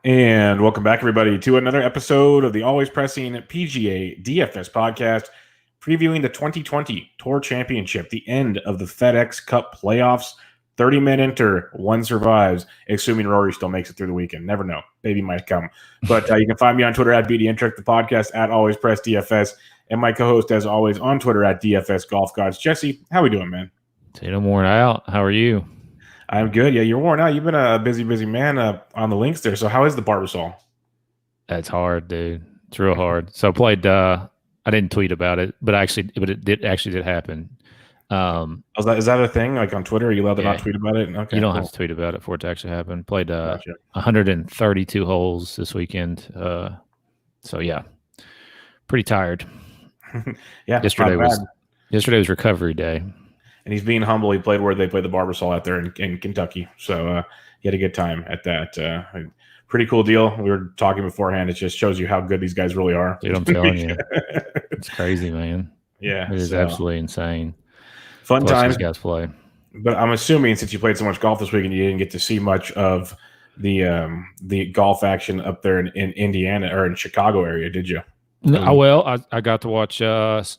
And welcome back, everybody, to another episode of the Always Pressing PGA DFS podcast, previewing the 2020 Tour Championship, the end of the FedEx Cup Playoffs. 30-man enter, one survives, assuming Rory still makes it through the weekend. Never know. Baby might come. But you can find me on Twitter at BDintric, the podcast at Always Press DFS, and my co-host, as always, on Twitter at DFS Golf Gods. Jesse, how we doing, man? I'm worn out. How are you? I'm good. Yeah, you're worn out. You've been a busy man on the links there. So how is the Barbasol? That's hard, dude. It's real hard. So I played. I didn't tweet about it, but it did happen. Is that a thing? Like on Twitter, are you allowed to not tweet about it? Okay, you don't have to tweet about it for it to actually happen. Played 132 holes this weekend. So yeah, pretty tired. Yeah, yesterday was recovery day. And he's being humble. He played where they play the Barbasol out there in Kentucky. So he had a good time at that. Pretty cool deal. We were talking beforehand. It just shows you how good these guys really are. Dude, I'm telling you. It's crazy, man. Yeah. It is absolutely insane. Fun times. These guys play. But I'm assuming since you played so much golf this weekend, you didn't get to see much of the golf action up there in Indiana or in Chicago area, did you? No, well, I got to watch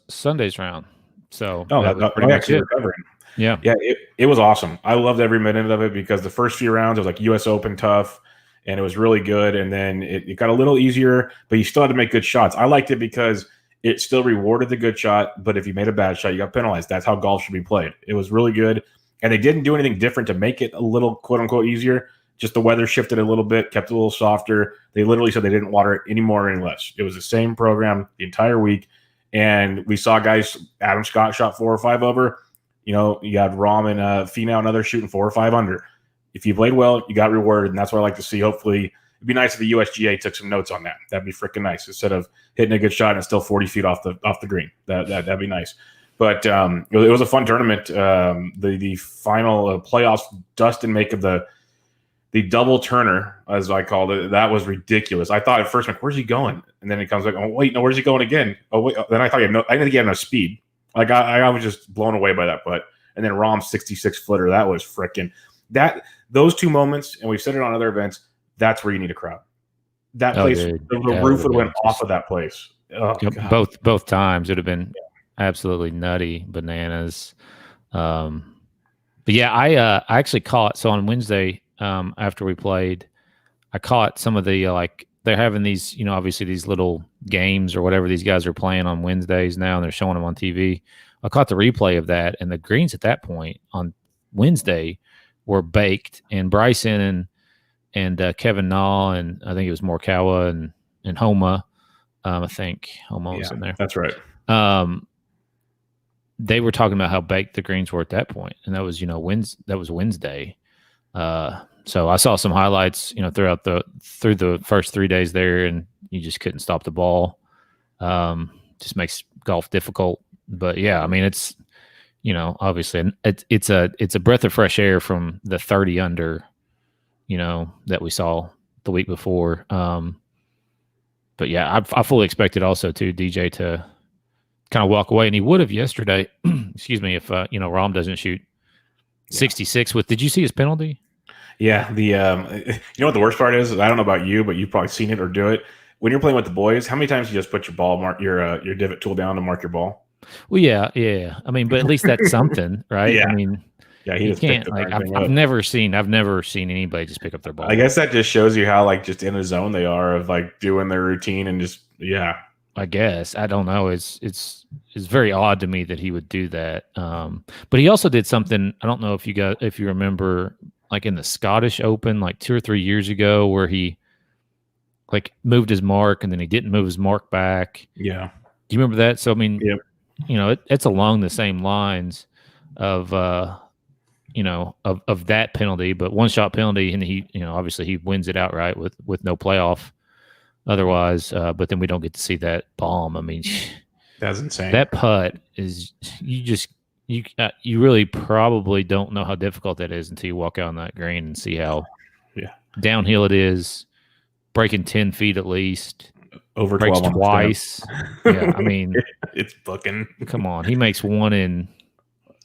Sunday's round. So that was pretty much it. Recovering. Yeah. It was awesome. I loved every minute of it because the first few rounds it was like U.S. Open tough, and it was really good. And then it got a little easier, but you still had to make good shots. I liked it because it still rewarded the good shot, but if you made a bad shot, you got penalized. That's how golf should be played. It was really good, and they didn't do anything different to make it a little quote unquote easier. Just the weather shifted a little bit, kept it a little softer. They literally said they didn't water it any more or any less. It was the same program the entire week. And we saw guys, Adam Scott shot 4 or 5 over. You know, you got Rahm and Finau and others shooting 4 or 5 under. If you played well, you got rewarded, and that's what I like to see. Hopefully, it'd be nice if the USGA took some notes on that. That'd be freaking nice instead of hitting a good shot and it's still 40 feet off the green. That'd be nice. But it was a fun tournament. The final playoffs, Dustin make of the double turner, as I called it, that was ridiculous. I thought at first, like, where's he going? And then it comes like, oh, wait, no, where's he going again? Oh, wait. Then I thought I didn't think he had enough speed. Like, I was just blown away by that putt. And then Rahm's 66-footer, that was freaking – those two moments, and we've said it on other events, that's where you need a crowd. That place, the roof would have went off of that place. Oh, both times. It would have been absolutely nutty, bananas. But, yeah, I actually caught – so on Wednesday – after we played, I caught some of the they're having these, obviously these little games or whatever these guys are playing on Wednesdays now, and they're showing them on TV. I caught the replay of that, and the greens at that point on Wednesday were baked, and Bryson and Kevin Na, and I think it was Morikawa and Homa. I think Homa was in there. That's right. They were talking about how baked the greens were at that point, and that was that was Wednesday. So I saw some highlights, through the first 3 days there, and you just couldn't stop the ball. Just makes golf difficult. But yeah, I mean, it's, obviously it's a breath of fresh air from the 30 under, that we saw the week before. But yeah, I fully expected also too DJ to kind of walk away, and he would have yesterday. Excuse me, if Rahm doesn't shoot 66 with. Did you see his penalty? Yeah, you know what the worst part is? I don't know about you, but you've probably seen it or do it. When you're playing with the boys, how many times do you just put your divot tool down to mark your ball? Well, yeah. I mean, but at least that's something, right? Yeah. I mean, he can't. Like, I've never seen anybody just pick up their ball. I guess that just shows you how just in a zone they are of doing their routine and just I guess I don't know. It's very odd to me that he would do that. But he also did something. I don't know if you remember. Like in the Scottish Open, 2 or 3 years ago, where he moved his mark and then he didn't move his mark back. Yeah. Do you remember that? So, I mean, it's along the same lines of, of that penalty, but 1-shot penalty. And he, obviously he wins it outright with no playoff otherwise. But then we don't get to see that bomb. I mean, that's insane. That putt is, you really probably don't know how difficult that is until you walk out on that green and see how downhill it is, breaking 10 feet at least, over 12 twice. Yeah, I mean, it's booking. Come on, he makes 1 in.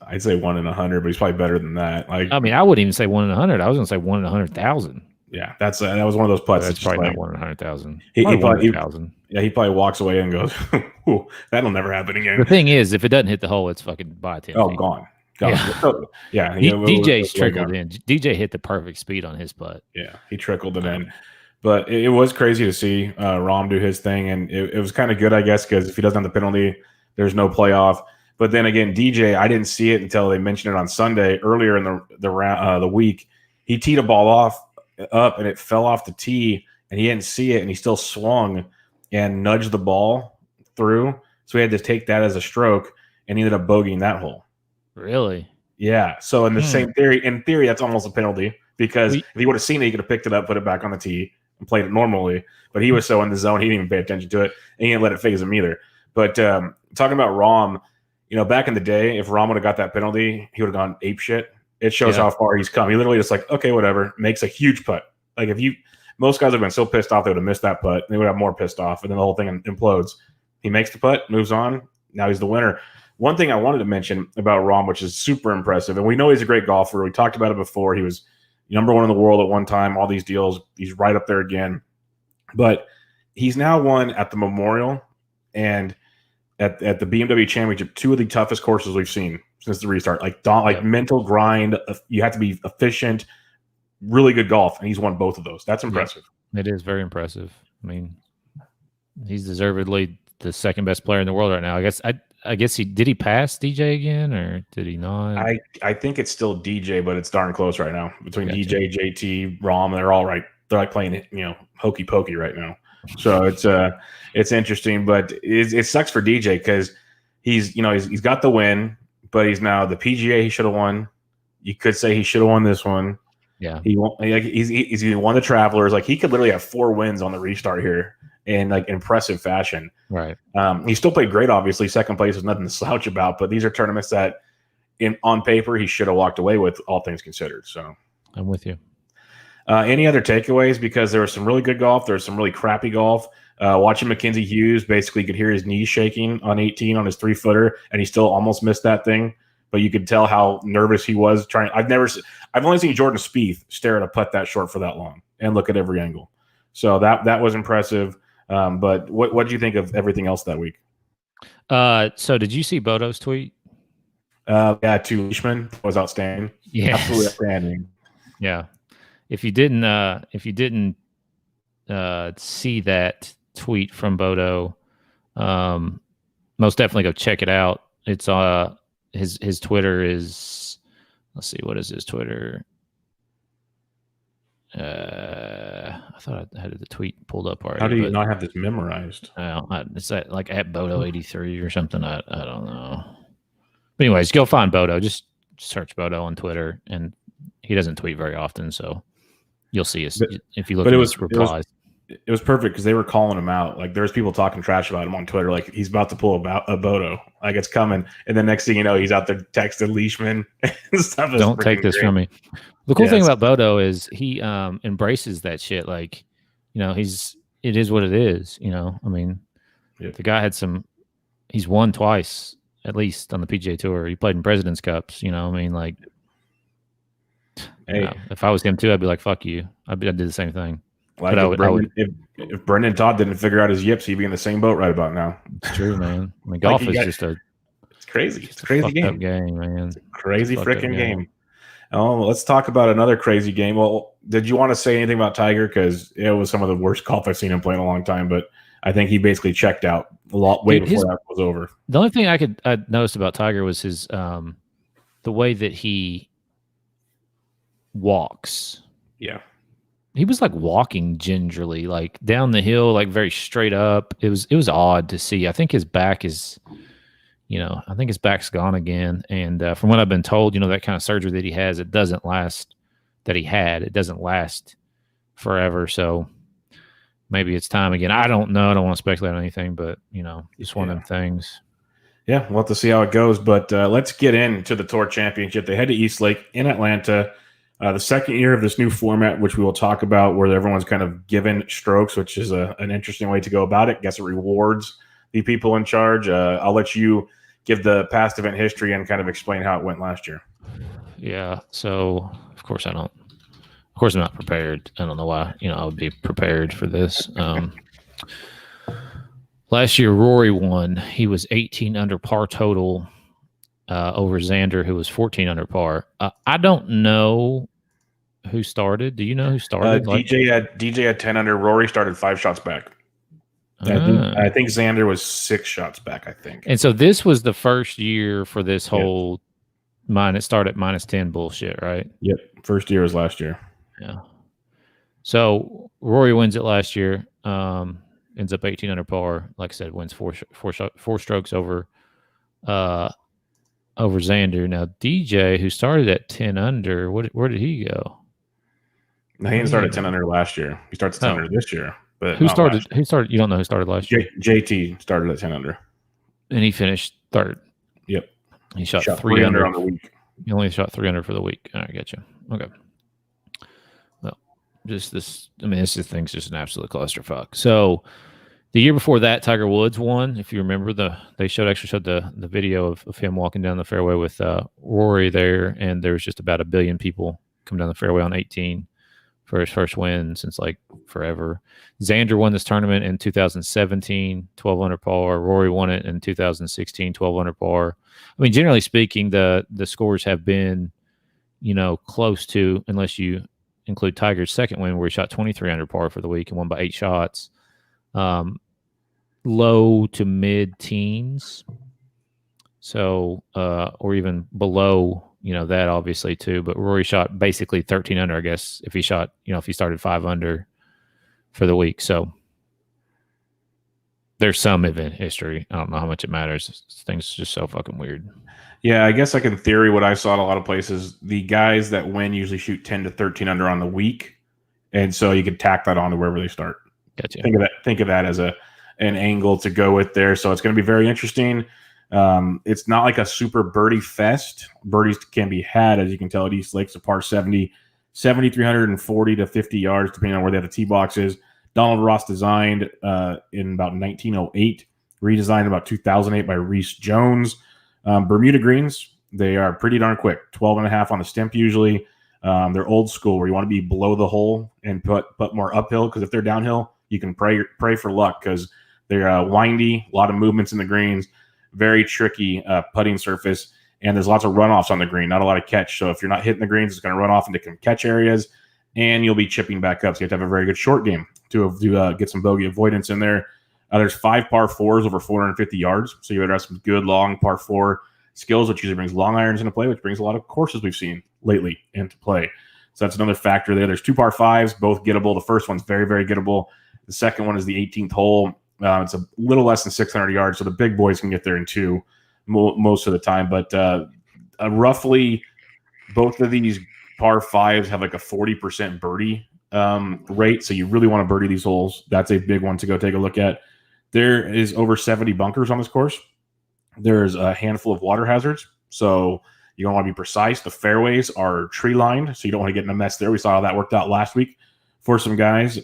I'd say 1 in 100, but he's probably better than that. I mean, I wouldn't even say 1 in 100. I was going to say 1 in 100,000. Yeah, that was one of those putts. That's probably not 1 in 100,000. He Probably 1 in probably, 1,000. yeah, he probably walks away and goes, "Ooh, that'll never happen again." The thing is, if it doesn't hit the hole, it's fucking by 10 Oh, feet. gone. Yeah. So, yeah. DJ's trickled in. DJ hit the perfect speed on his putt. Yeah, he trickled it in. But it was crazy to see Rahm do his thing, and it was kind of good, I guess, because if he doesn't have the penalty, there's no playoff. But then again, DJ, I didn't see it until they mentioned it on Sunday earlier in the week. He teed a ball up, and it fell off the tee, and he didn't see it, and he still swung and nudged the ball through. So he had to take that as a stroke, and he ended up bogeying that hole. Really? Yeah. So in theory, that's almost a penalty because if he would have seen it, he could have picked it up, put it back on the tee, and played it normally. But he was so in the zone, he didn't even pay attention to it, and he didn't let it phase him either. But talking about Rahm, back in the day, if Rahm would have got that penalty, he would have gone ape shit. It shows how far he's come. He literally just like, okay, whatever, makes a huge putt. Like most guys have been so pissed off they would have missed that putt, and they would have more pissed off, and then the whole thing implodes. He makes the putt, moves on. Now he's the winner. One thing I wanted to mention about Rahm, which is super impressive, and we know he's a great golfer. We talked about it before. He was number one in the world at one time, all these deals. He's right up there again. But he's now won at the Memorial and at the BMW Championship, two of the toughest courses we've seen since the restart. Like mental grind. You have to be efficient, really good golf, and he's won both of those. That's impressive. It is very impressive. I mean, he's deservedly the second best player in the world right now. I guess he pass DJ again, or did he not? I think it's still DJ, but it's darn close right now between DJ, JT, Rahm. They're all right. They're like playing hokey pokey right now. So it's interesting, but it sucks for DJ because he's got the win, but he's now the PGA he should have won. You could say he should have won this one. Yeah, he's won the Travelers. Like he could literally have 4 wins on the restart here in like impressive fashion. Right. He still played great. Obviously, second place is nothing to slouch about. But these are tournaments that, on paper, he should have walked away with, all things considered. So I'm with you. Any other takeaways? Because there was some really good golf. There was some really crappy golf. Watching Mackenzie Hughes, basically could hear his knees shaking on 18 on his 3-footer, and he still almost missed that thing. But you could tell how nervous he was trying. I've only seen Jordan Spieth stare at a putt that short for that long and look at every angle. So that was impressive. But what did you think of everything else that week? So did you see Bodo's tweet? Yeah, to Leishman was outstanding. Yeah, absolutely outstanding. Yeah. If you didn't see that tweet from Bodo, most definitely go check it out. It's his Twitter is, let's see, what is his Twitter? I thought I had the tweet pulled up already. How do you not have this memorized? It's at Bodo83 or something. I don't know. But anyways, go find Bodo. Just search Bodo on Twitter, and he doesn't tweet very often, so you'll see us if you look at his replies. It was perfect because they were calling him out. Like there's people talking trash about him on Twitter. Like he's about to pull a Bodo. Like it's coming, and then next thing you know, he's out there texting Leishman and stuff. Don't take this from me. The cool thing about Bodo is he embraces that shit. Like, it is what it is. I mean, the guy he's won twice at least on the PGA Tour. He played in President's Cups. I mean, like, hey, if I was him too, I'd be like, fuck you. I'd do the same thing. Like if Brendan Todd didn't figure out his yips, he'd be in the same boat right about now. It's true, man. I mean, golf is it's crazy. It's a crazy game, man. It's a crazy freaking game. Oh, let's talk about another crazy game. Well, did you want to say anything about Tiger? Because it was some of the worst golf I've seen him play in a long time. But I think he basically checked out way before that was over. The only thing I noticed about Tiger was his the way that he walks. Yeah. He was like walking gingerly, like down the hill, like very straight up. It was odd to see. I think his back is, I think his back's gone again. And from what I've been told, that kind of surgery that he has, it doesn't last. It doesn't last forever. So maybe it's time again. I don't know. I don't want to speculate on anything, but just one of them things. Yeah, we'll have to see how it goes. But let's get into the Tour Championship. They head to East Lake in Atlanta. The second year of this new format, which we will talk about, where everyone's kind of given strokes, which is an interesting way to go about it. Guess it rewards the people in charge. I'll let you give the past event history and kind of explain how it went last year. Yeah. So, of course, I Of course, I'm not prepared. I don't know why. I would be prepared for this. Last year, Rory won. He was 18 under par total over Xander, who was 14 under par. I don't know who started. Do you know who started? DJ had 10 under. Rory started 5 shots back. I think Xander was 6 shots back, I think. And so this was the first year for this whole start at -10 bullshit, right? Yep. First year was last year. Yeah. So Rory wins it last year. Ends up 18 under par. Like I said, wins four strokes over Xander. Now DJ, who started at 10 under, where did he go? No, he didn't start at 10 under last year. He starts at 10 under this year. But who started? Who started? You don't know who started last year? JT started at 10 under, and he finished third. Yep. He shot 3 under on the week. He only shot 3 under for the week. All right, get you. Okay. Well, just this. I mean, this thing's just an absolute clusterfuck. So the year before that, Tiger Woods won. If you remember, they showed the video of him walking down the fairway with Rory there, and there was just about 1 billion people come down the fairway on 18 for his first win since like forever. Xander won this tournament in 2017, 12 under par. Rory won it in 2016, 12 under par. I mean, generally speaking, the scores have been, close to, unless you include Tiger's second win where he shot 23 under par for the week and won by 8 shots. Low to mid teens. So, or even below, that obviously too, but Rory shot basically 13 under, I guess, if he started 5 under for the week. So there's some event history. I don't know how much it matters. This thing's just so fucking weird. Yeah, I guess in theory, what I saw in a lot of places, the guys that win usually shoot 10 to 13 under on the week. And so you could tack that on to wherever they start. Gotcha. Think of that as an angle to go with there. So it's going to be very interesting. It's not like a super birdie fest. Birdies can be had, as you can tell, at East Lake's a par 70, 7,340 to 50 yards, depending on where they have the tee boxes. Donald Ross designed in about 1908, redesigned in about 2008 by Reese Jones. Bermuda greens, they are pretty darn quick, 12.5 on the stimp usually. They're old school where you want to be below the hole and put more uphill, because if they're downhill, you can pray for luck because they're windy, a lot of movements in the greens, very tricky putting surface, and there's lots of runoffs on the green, not a lot of catch. So if you're not hitting the greens, it's going to run off into catch areas, and you'll be chipping back up. So you have to have a very good short game to get some bogey avoidance in there. There's 5 par 4s over 450 yards, so you would have some good long par 4 skills, which usually brings long irons into play, which brings a lot of courses we've seen lately into play. So that's another factor there. There's 2 par 5s, both gettable. The first one's very, very gettable. The second one is the 18th hole. It's a little less than 600 yards, so the big boys can get there in 2 most of the time. But roughly, both of these par 5s have like a 40% birdie rate, so you really want to birdie these holes. That's a big one to go take a look at. There is over 70 bunkers on this course. There's a handful of water hazards, so you don't want to be precise. The fairways are tree lined, so you don't want to get in a mess there. We saw how that worked out last week for some guys.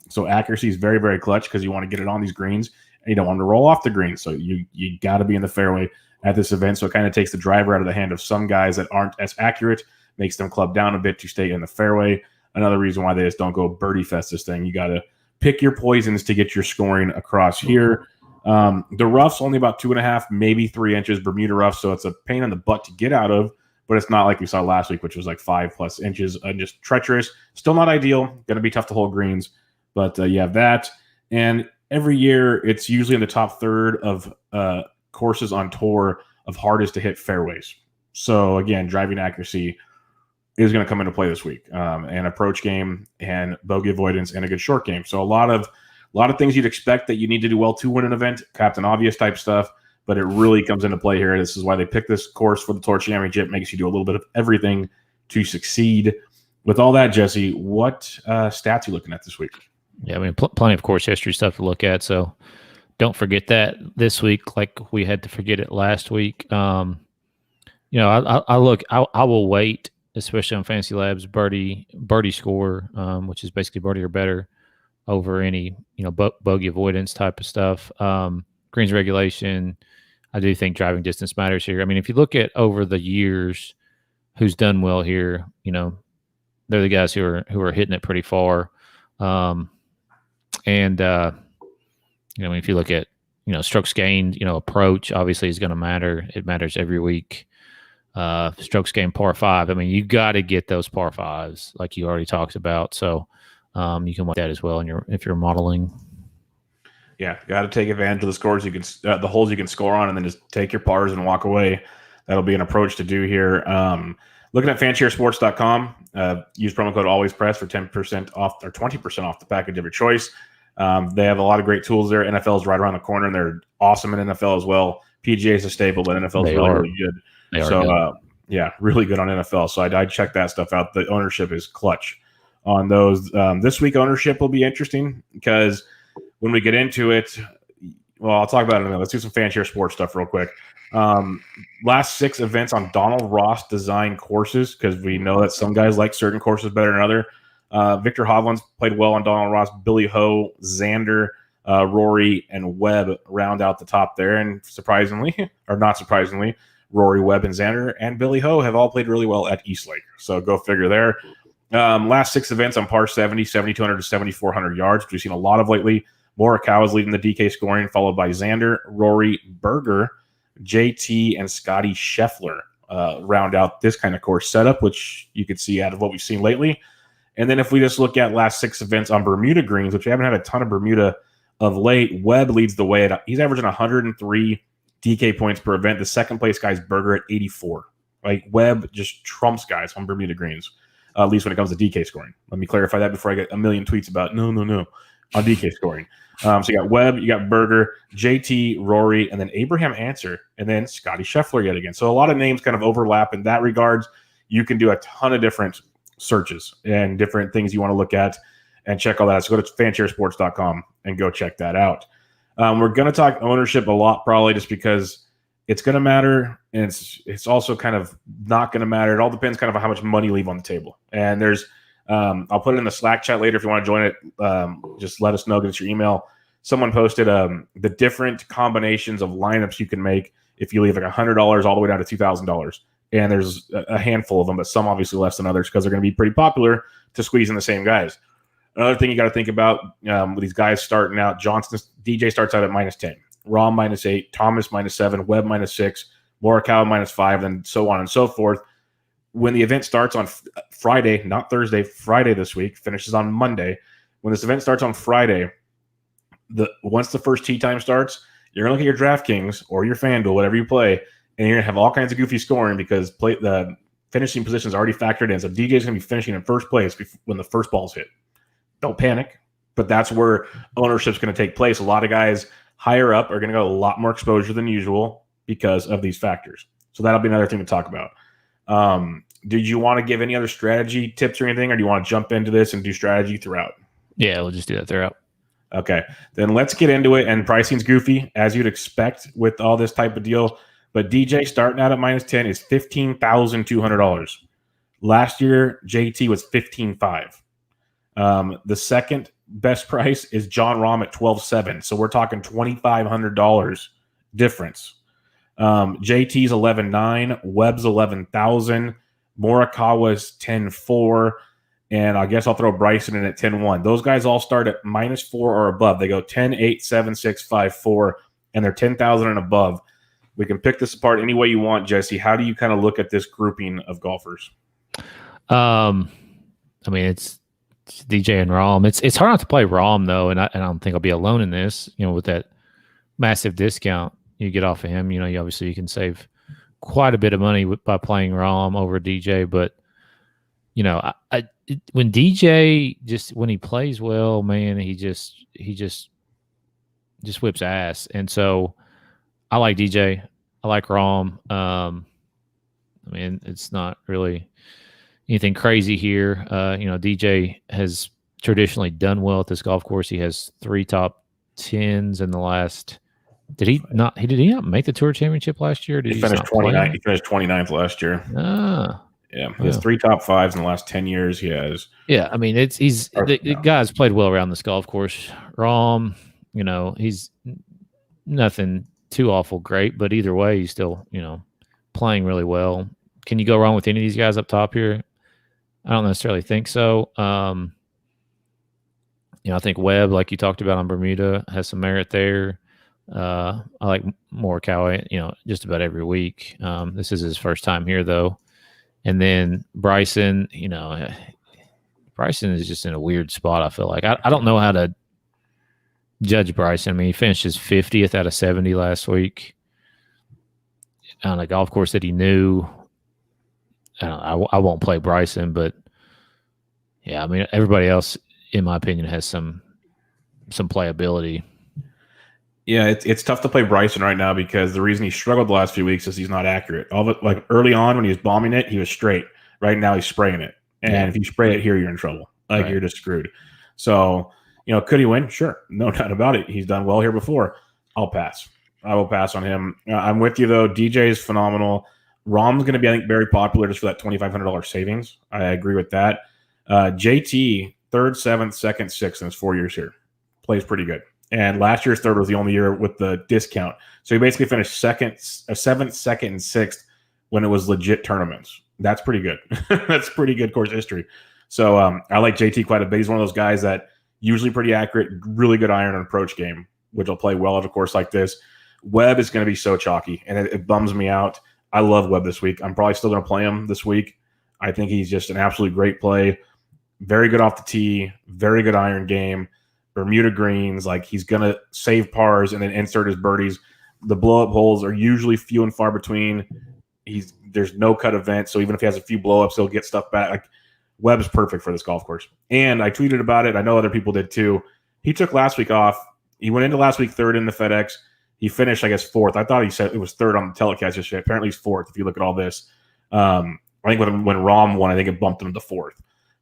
So accuracy is very, very clutch because you want to get it on these greens and you don't want to roll off the green. So you got to be in the fairway at this event. So it kind of takes the driver out of the hand of some guys that aren't as accurate, makes them club down a bit to stay in the fairway. Another reason why they just don't go birdie fest this thing. You got to pick your poisons to get your scoring across here. The rough's only about 2.5, maybe 3 inches Bermuda rough. So it's a pain in the butt to get out of. But it's not like we saw last week, which was like 5+ inches and just treacherous. Still not ideal. Going to be tough to hold greens. But you have that. And every year, it's usually in the top third of courses on tour of hardest to hit fairways. So, again, driving accuracy is going to come into play this week. And approach game and bogey avoidance and a good short game. So a lot of things you'd expect that you need to do well to win an event, Captain Obvious type stuff. But it really comes into play here. This is why they picked this course for the Tour Championship. Makes you do a little bit of everything to succeed. With all that, Jesse, what stats are you looking at this week? Yeah, I mean, plenty of course history stuff to look at. So don't forget that this week, like we had to forget it last week. I will wait, especially on Fantasy Labs birdie score, which is basically birdie or better over any bogey avoidance type of stuff. Greens regulation. I do think driving distance matters here. I mean, if you look at over the years, who's done well here, they're the guys who are hitting it pretty far. And if you look at strokes gained, approach obviously is going to matter. It matters every week. Strokes gained par 5. I mean, you got to get those par 5s like you already talked about. So you can watch that as well if you're modeling. Yeah, got to take advantage of the scores the holes you can score on, and then just take your pars and walk away. That'll be an approach to do here. Looking at fansharesports.com, use promo code AlwaysPress for 10% off or 20% off the package of your choice. They have a lot of great tools there. NFL is right around the corner, and they're awesome in NFL as well. PGA is a staple, but NFL is really good. Yeah, really good on NFL. So I'd check that stuff out. The ownership is clutch on those. This week ownership will be interesting because when we get into it, well, I'll talk about it in a minute. Let's do some Fanshare Sports stuff real quick. Last 6 events on Donald Ross design courses, because we know that some guys like certain courses better than other. Victor Hovland's played well on Donald Ross. Billy Ho, Xander, Rory, and Webb round out the top there. And surprisingly, or not surprisingly, Rory, Webb, and Xander and Billy Ho have all played really well at Eastlake. So go figure there. Last 6 events on par 70, 7,200 to 7,400 yards, which we've seen a lot of lately. Morikawa is leading the DK scoring, followed by Xander, Rory, Berger, JT, and Scotty Scheffler round out this kind of course setup, which you could see out of what we've seen lately. And then if we just look at last 6 events on Bermuda greens, which we haven't had a ton of Bermuda of late, Webb leads the way. He's averaging 103 DK points per event. The second place guy's Berger at 84. Like, Webb just trumps guys on Bermuda greens, at least when it comes to DK scoring. Let me clarify that before I get a million tweets about no on DK scoring. So you got Webb, you got Berger, JT, Rory, and then Abraham Answer, and then Scotty Scheffler yet again. So a lot of names kind of overlap in that regards. You can do a ton of different searches and different things you want to look at and check all that. So go to fansharesports.com and go check that out. We're going to talk ownership a lot, probably just because it's going to matter, and it's also kind of not going to matter. It all depends kind of on how much money you leave on the table. And there's I'll put it in the Slack chat later if you want to join it. Just let us know. Get us your email. Someone posted the different combinations of lineups you can make if you leave like $100 all the way down to $2,000. And there's a handful of them, but some obviously less than others because they're going to be pretty popular to squeeze in the same guys. Another thing you got to think about with these guys starting out, DJ starts out at -10, Rahm -8, Thomas -7, Webb -6, Morikawa -5, and so on and so forth. When the event starts on Friday, not Thursday, Friday this week, finishes on Monday. When this event starts on Friday, once the first tee time starts, you're going to look at your DraftKings or your FanDuel, whatever you play, and you're going to have all kinds of goofy scoring because the finishing position is already factored in. So DJ's going to be finishing in first place when the first ball's hit. Don't panic, but that's where ownership's going to take place. A lot of guys higher up are going to get a lot more exposure than usual because of these factors. So that'll be another thing to talk about. Did you want to give any other strategy tips or anything, or do you want to jump into this and do strategy throughout? Yeah, we'll just do that throughout. Okay, then let's get into it. And pricing's goofy, as you'd expect with all this type of deal. But DJ starting out at -10 is $15,200. Last year, JT was $15,500. The second best price is John Rahm at $12,700. So we're talking $2,500 difference. JT's 11,900, Webb's 11,000, Morikawa's 10,400, and I guess I'll throw Bryson in at 10,100. Those guys all start at -4 or above. They go 10, 8, 7, 6, 5, 4, and they're 10,000 and above. We can pick this apart any way you want, Jesse. How do you kind of look at this grouping of golfers? I mean, it's DJ and Rahm. It's hard not to play Rahm though, and I don't think I'll be alone in this. With that massive discount you get off of him, you obviously you can save quite a bit of money by playing Rahm over DJ. But when DJ when he plays well, man, he just whips ass. And so I like DJ. I like Rahm. I mean, it's not really anything crazy here. DJ has traditionally done well at this golf course. He has 3 top 10s in the last. Did he not make the Tour Championship last year? He finished 29th. He finished 29th last year. Yeah, he has 3 top 5s in the last 10 years. He has. Yeah, I mean, the guy's played well around this golf course. Rahm, he's nothing too awful great, but either way, he's still, playing really well. Can you go wrong with any of these guys up top here? I don't necessarily think so. I think Webb, like you talked about on Bermuda, has some merit there. I like Morikawa, just about every week. This is his first time here, though. And then Bryson, Bryson is just in a weird spot, I feel like. I don't know how to judge Bryson. I mean, he finished his 50th out of 70 last week on a golf course that he knew. I won't play Bryson, but yeah, I mean, everybody else, in my opinion, has some playability. Yeah, it's tough to play Bryson right now because the reason he struggled the last few weeks is he's not accurate. All of it, like early on when he was bombing it, he was straight. Right now he's spraying it, and if you spray it here, you're in trouble. Like you're just screwed. So could he win? Sure, no doubt about it. He's done well here before. I'll pass. I will pass on him. I'm with you though. DJ is phenomenal. Rahm's going to be, I think, very popular just for that $2,500 savings. I agree with that. JT, 3rd, 7th, 2nd, 6th in his 4 years here. Plays pretty good. And last year's 3rd was the only year with the discount. So he basically finished 7th, 2nd, and 6th when it was legit tournaments. That's pretty good. That's pretty good course history. So I like JT quite a bit. He's one of those guys that usually pretty accurate, really good iron and approach game, which will play well at a course like this. Webb is going to be so chalky, and it bums me out. I love Webb this week. I'm probably still going to play him this week. I think he's just an absolutely great play. Very good off the tee, very good iron game. Bermuda greens, like he's going to save pars and then insert his birdies. The blow-up holes are usually few and far between. There's no cut event, so even if he has a few blow-ups, he'll get stuff back. Like Webb's perfect for this golf course. And I tweeted about it. I know other people did too. He took last week off. He went into last week 3rd in the FedEx. He finished, I guess, 4th. I thought he said it was 3rd on the telecast yesterday. Apparently he's 4th if you look at all this. I think when Rahm won, I think it bumped him to 4th.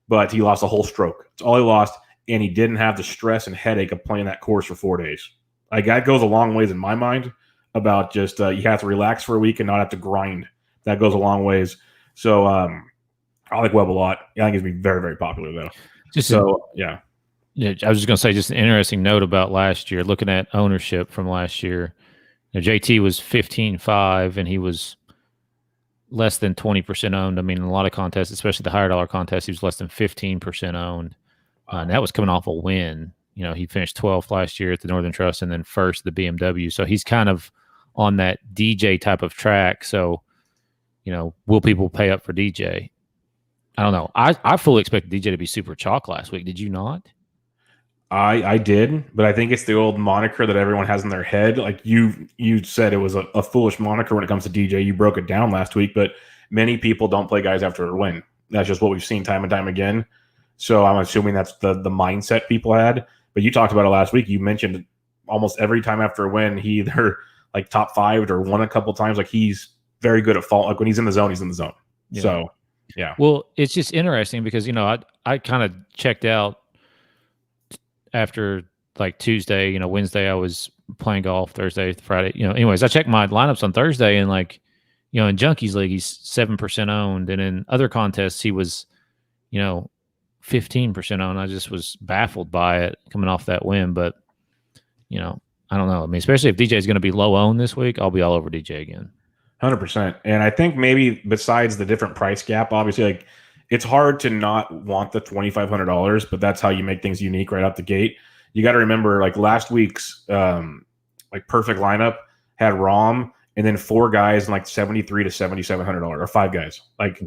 But he lost a whole stroke. It's all he lost, and he didn't have the stress and headache of playing that course for 4 days. Like that goes a long ways in my mind about just you have to relax for a week and not have to grind. That goes a long ways. So I like Webb a lot. I think he's going to be very, very popular, though. Yeah, I was just going to say just an interesting note about last year, looking at ownership from last year. JT was 15.5, and he was less than 20% owned. I mean, in a lot of contests, especially the higher dollar contests, he was less than 15% owned. And that was coming off a win. He finished 12th last year at the Northern Trust and then 1st at the BMW. So he's kind of on that DJ type of track. So, will people pay up for DJ? I don't know. I fully expected DJ to be super chalk last week. Did you not? I did, but I think it's the old moniker that everyone has in their head. Like you said, it was a foolish moniker when it comes to DJ. You broke it down last week, but many people don't play guys after a win. That's just what we've seen time and time again. So I'm assuming that's the mindset people had. But you talked about it last week. You mentioned almost every time after a win, he either like top 5 or won a couple times. Like he's very good at fault. Like when he's in the zone, he's in the zone. Yeah. So yeah. Well, it's just interesting because I kind of checked out after like Tuesday. Wednesday I was playing golf. Thursday, Friday. Anyways, I checked my lineups on Thursday and like in Junkies League he's 7% owned, and in other contests he was 15% owned. I just was baffled by it coming off that win, but I don't know. I mean, especially if DJ is going to be low owned this week, I'll be all over DJ again. 100%. And I think maybe besides the different price gap, obviously, like it's hard to not want the $2,500, but that's how you make things unique right out the gate. You got to remember, like last week's like perfect lineup had Rahm and then 4 guys in like $7,300 to $7,700, or 5 guys. Like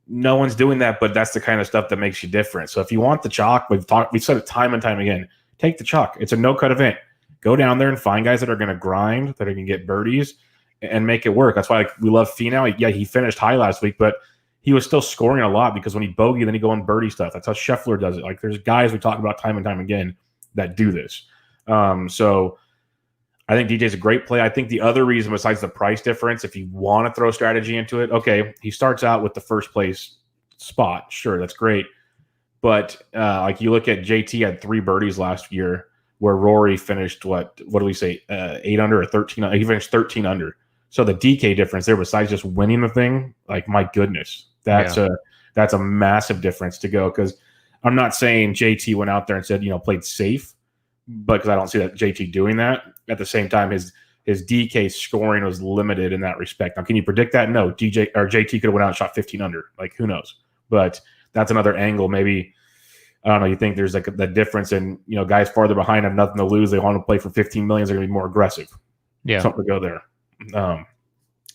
no one's doing that, but that's the kind of stuff that makes you different. So if you want the chalk, we've said it time and time again, take the chalk. It's a no-cut event. Go down there and find guys that are going to grind, that are going to get birdies, and make it work. That's why we love Finau. Yeah, he finished high last week, but he was still scoring a lot because when he bogey, then he go on birdie stuff. That's how Scheffler does it. Like there's guys we talk about time and time again that do this. So I think DJ's a great play. I think the other reason besides the price difference, if you want to throw strategy into it, okay, he starts out with the first place spot. Sure, that's great. But like you look at JT had 3 birdies last year where Rory finished, what do we say, 8 under or 13? He finished 13 under. So the DK difference there, besides just winning the thing, like my goodness, that's a massive difference to go. Because I'm not saying JT went out there and said, played safe, but because I don't see that JT doing that. At the same time, his DK scoring was limited in that respect. Now, can you predict that? No. JT could have went out and shot 15 under. Like who knows? But that's another angle. Maybe, I don't know, you think there's like the difference in, guys farther behind have nothing to lose. They want to play for 15 million. They're going to be more aggressive. Yeah. Something to go there.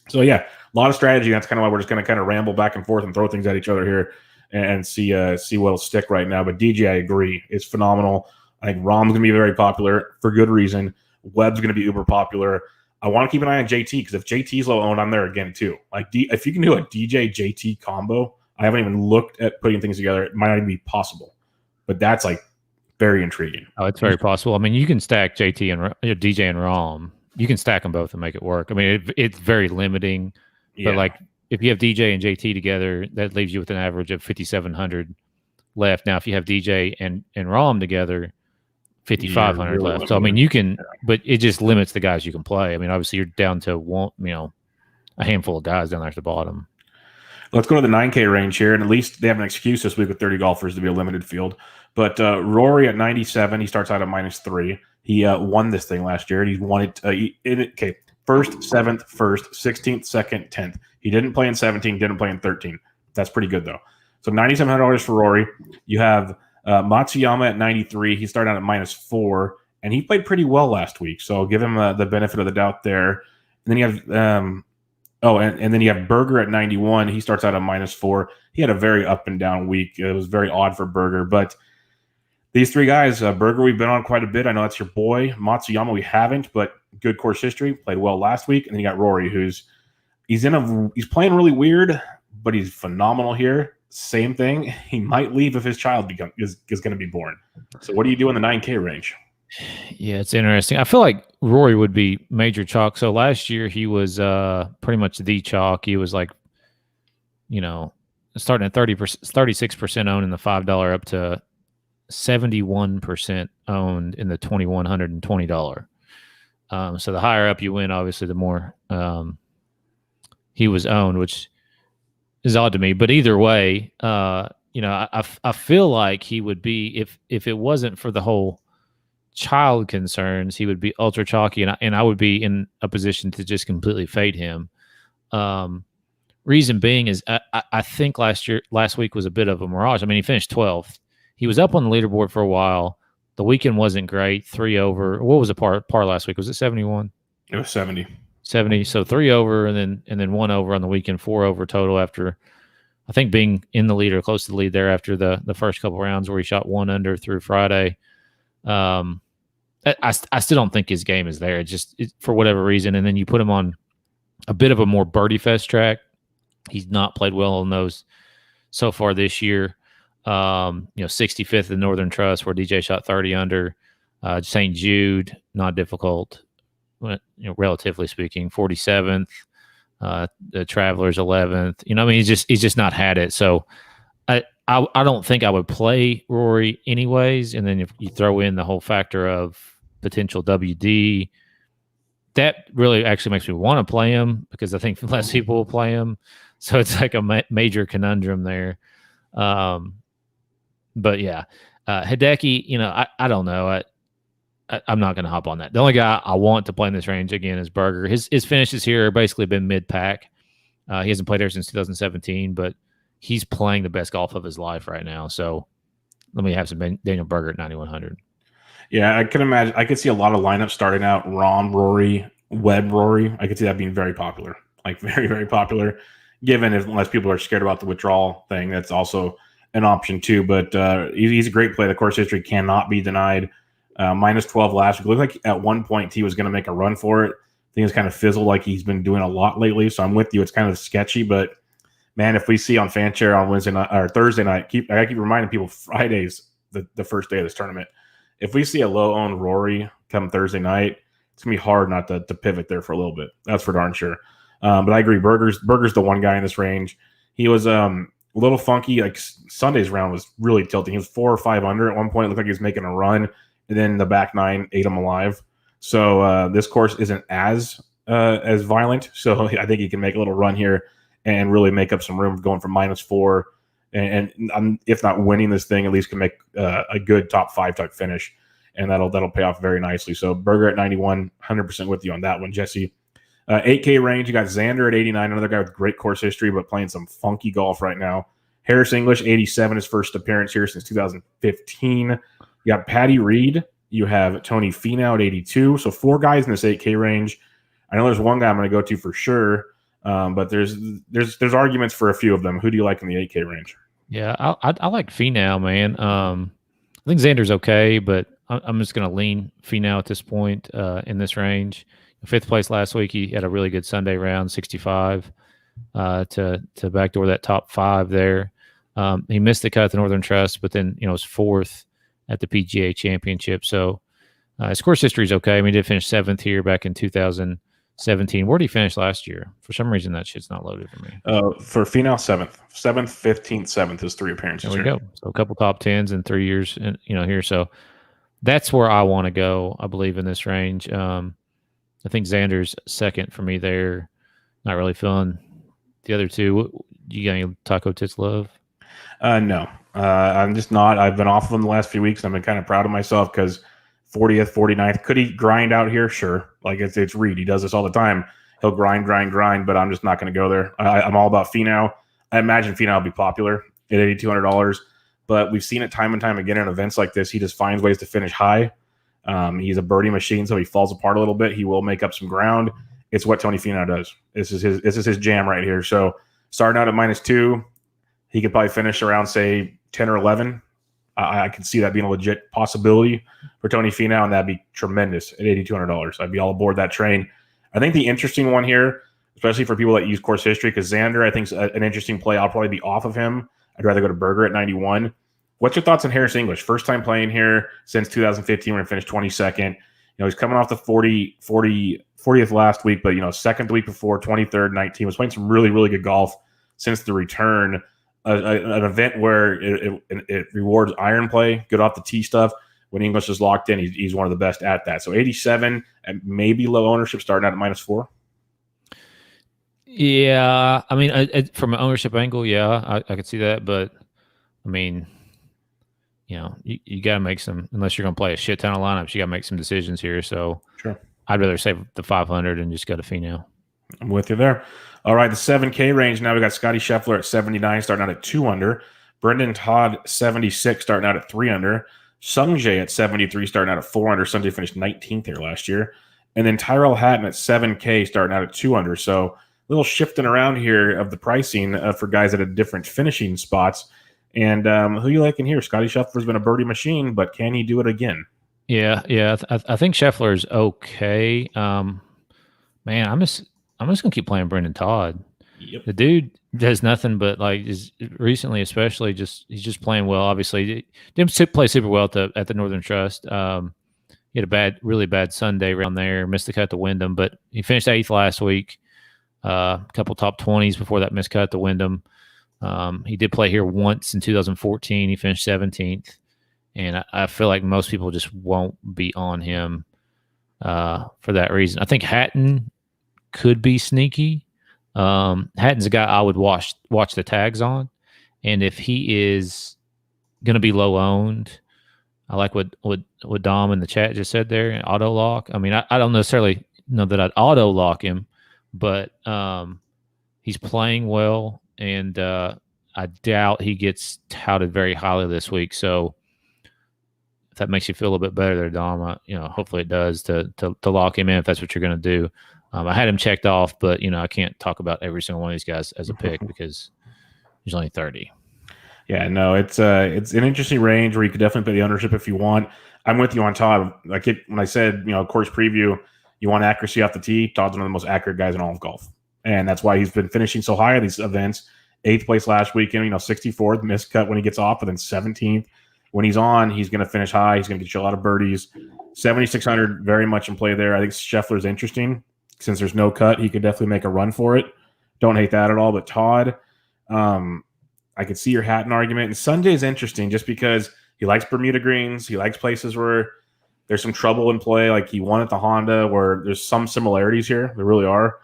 So yeah, a lot of strategy. That's kind of why we're just going to kind of ramble back and forth and throw things at each other here and see what'll stick right now. But DJ, I agree, is phenomenal. I think Rahm's going to be very popular for good reason. Webb's going to be uber popular. I want to keep an eye on JT because if JT's low owned, I'm there again too. Like if you can do a DJ JT combo, I haven't even looked at putting things together. It might not even be possible, but that's like very intriguing. Oh, it's very possible. I mean, you can stack JT and DJ and Rahm. You can stack them both and make it work. I mean, it's very limiting, but like if you have DJ and JT together, that leaves you with an average of 5,700 left. Now, if you have DJ and Rahm together, 5,500 really left. So I mean, you can, but it just limits the guys you can play. I mean, obviously, you're down to a handful of guys down there at the bottom. Let's go to the 9K range here, and at least they have an excuse this week with 30 golfers to be a limited field. But Rory at 97, he starts out at -3. He won this thing last year. He's won it. First, 7th, 1st, 16th, 2nd, 10th. He didn't play in 17, didn't play in 13. That's pretty good, though. So $9,700 for Rory. You have Matsuyama at 93. He started out at -4, and he played pretty well last week. So I'll give him the benefit of the doubt there. And then you have and then you have Berger at 91. He starts out at -4. He had a very up and down week. It was very odd for Berger, but these three guys, Berger, we've been on quite a bit. I know that's your boy. Matsuyama, we haven't, but good course history. Played well last week. And then you got Rory, he's playing really weird, but he's phenomenal here. Same thing. He might leave if his child is going to be born. So what do you do in the 9K range? Yeah, it's interesting. I feel like Rory would be major chalk. So last year he was pretty much the chalk. He was like, starting at 36% owned in the $5 up to 71% owned in the $2,120. So the higher up you went, obviously, the more he was owned, which is odd to me. But either way, I feel like he would be, if it wasn't for the whole child concerns, he would be ultra chalky, and I would be in a position to just completely fade him. Reason being is I think last week was a bit of a mirage. I mean, he finished 12th. He was up on the leaderboard for a while. The weekend wasn't great. 3 over. What was the par last week? Was it 71? It was 70. 70. So 3 over and then 1 over on the weekend, 4 over total after, I think, being in the lead or close to the lead there after the first couple rounds where he shot 1 under through Friday. I still don't think his game is there. It's for whatever reason. And then you put him on a bit of a more birdie fest track. He's not played well on those so far this year. 65th in Northern Trust where DJ shot 30 under. St. Jude, not difficult, relatively speaking. 47th. The Travelers 11th. He's just not had it. So I don't think I would play Rory anyways. And then if you throw in the whole factor of potential WD, that really actually makes me want to play him because I think less people will play him. So it's like a major conundrum there. But yeah, Hideki, I don't know. I'm not going to hop on that. The only guy I want to play in this range again is Berger. His finishes here have basically been mid-pack. He hasn't played there since 2017, but he's playing the best golf of his life right now. So let me have some Daniel Berger at 9,100. Yeah, I can imagine. I could see a lot of lineups starting out Rahm, Rory, Webb, Rory. I could see that being very popular, like very, very popular. Given unless people are scared about the withdrawal thing, that's also an option too. But he's a great play. The course history cannot be denied. -12 last week. It looked like at one point he was going to make a run for it. Things kind of fizzled like he's been doing a lot lately. So I'm with you. It's kind of sketchy, but man, if we see on Fanshare on Wednesday night or Thursday night, I keep reminding people Friday's the first day of this tournament. If we see a low owned Rory come Thursday night, it's gonna be hard not to pivot there for a little bit. That's for darn sure. But I agree. Berger's the one guy in this range. He was a little funky. Like Sunday's round was really tilting. He was 4 or 5 under at one point. It looked like he was making a run, and then the back 9 ate him alive. So this course isn't as violent. So I think he can make a little run here and really make up some room going from -4 and if not winning this thing, at least can make a good top 5 type finish, and that'll pay off very nicely. So Berger at 91, 100% with you on that one, Jesse. 8K range, you got Xander at 89, another guy with great course history, but playing some funky golf right now. Harris English, 87, his first appearance here since 2015. You got Patty Reed. You have Tony Finau at 82. So 4 guys in this 8K range. I know there's one guy I'm going to go to for sure, but there's arguments for a few of them. Who do you like in the 8K range? Yeah, I like Finau, man. I think Xander's okay, but I'm just going to lean Finau at this point in this range. 5th place last week, he had a really good Sunday round, 65 to backdoor that top 5 there. He missed the cut at the Northern Trust, but then was 4th at the PGA Championship. So his course history is okay. I mean, he did finish 7th here back in 2017. Where did he finish last year? For some reason, that shit's not loaded for me. For Finau, 7th, 15th, 7th is 3 appearances. There we go. So a couple top 10s in 3 years, here. So that's where I want to go. I believe in this range. I think Xander's second for me there. Not really feeling the other two. You got any Taco Tits love? No, I'm just not. I've been off of him the last few weeks, and I've been kind of proud of myself because 40th, 49th. Could he grind out here? Sure. Like it's Reed. He does this all the time. He'll grind, but I'm just not going to go there. I'm all about Finau. I imagine Finau will be popular at $8,200, but we've seen it time and time again in events like this. He just finds ways to finish high. He's a birdie machine, so he falls apart a little bit. He will make up some ground. It's what Tony Finau does. This is his jam right here. So starting out at -2, he could probably finish around, say, 10 or 11. I could see that being a legit possibility for Tony Finau, and that'd be tremendous at $8,200. I'd be all aboard that train. I think the interesting one here, especially for people that use course history, because Xander, I think, is an interesting play. I'll probably be off of him. I'd rather go to Berger at 91. What's your thoughts on Harris English? First time playing here since 2015 when he finished 22nd. He's coming off the 40th last week, but, second the week before, 23rd, 19. Was playing some really, really good golf since the return. An event where it rewards iron play, good off the tee stuff. When English is locked in, he's one of the best at that. So 87 and maybe low ownership starting out at -4. Yeah, I mean, from an ownership angle, yeah, I could see that. But, I mean, you got to make some, unless you're going to play a shit ton of lineups, you got to make some decisions here. So sure, I'd rather save the 500 and just go to Finau. I'm with you there. All right, the 7K range. Now we got Scotty Scheffler at 79, starting out at 2 under. Brendan Todd, 76, starting out at 3 under. Sungjae at 73, starting out at 4 under. Sungjae finished 19th here last year. And then Tyrell Hatton at 7K, starting out at 2 under. So a little shifting around here of the pricing for guys at a different finishing spots. And who you like in here? Scotty Scheffler's been a birdie machine, but can he do it again? Yeah. I think Scheffler's okay. Man, I'm just gonna keep playing Brendan Todd. Yep. The dude does nothing but is recently, especially he's just playing well. Obviously, didn't play super well at the Northern Trust. He had a really bad Sunday around there. Missed the cut at the Wyndham, but he finished 8th last week. A couple top 20s before that missed cut at the Wyndham. He did play here once in 2014. He finished 17th, and I feel like most people just won't be on him for that reason. I think Hatton could be sneaky. Hatton's a guy I would watch the tags on, and if he is going to be low owned, I like what Dom in the chat just said there. Auto lock. I mean, I don't necessarily know that I'd auto lock him, but he's playing well, and I doubt he gets touted very highly this week. So if that makes you feel a little bit better there, Dom, hopefully it does to lock him in if that's what you're going to do. I had him checked off, but I can't talk about every single one of these guys as a pick because there's only 30. Yeah, no, it's an interesting range where you could definitely put the ownership if you want. I'm with you on Todd. When I said course preview, you want accuracy off the tee. Todd's one of the most accurate guys in all of golf, and that's why he's been finishing so high at these events. 8th place last weekend, 64th missed cut when he gets off, but then 17th. When he's on, he's going to finish high. He's going to get you a lot of birdies. 7,600, very much in play there. I think Scheffler's interesting. Since there's no cut, he could definitely make a run for it. Don't hate that at all. But Todd, I could see your Hatton argument. And Sungjae is interesting just because he likes Bermuda greens. He likes places where there's some trouble in play. Like he won at the Honda where there's some similarities here. There really are.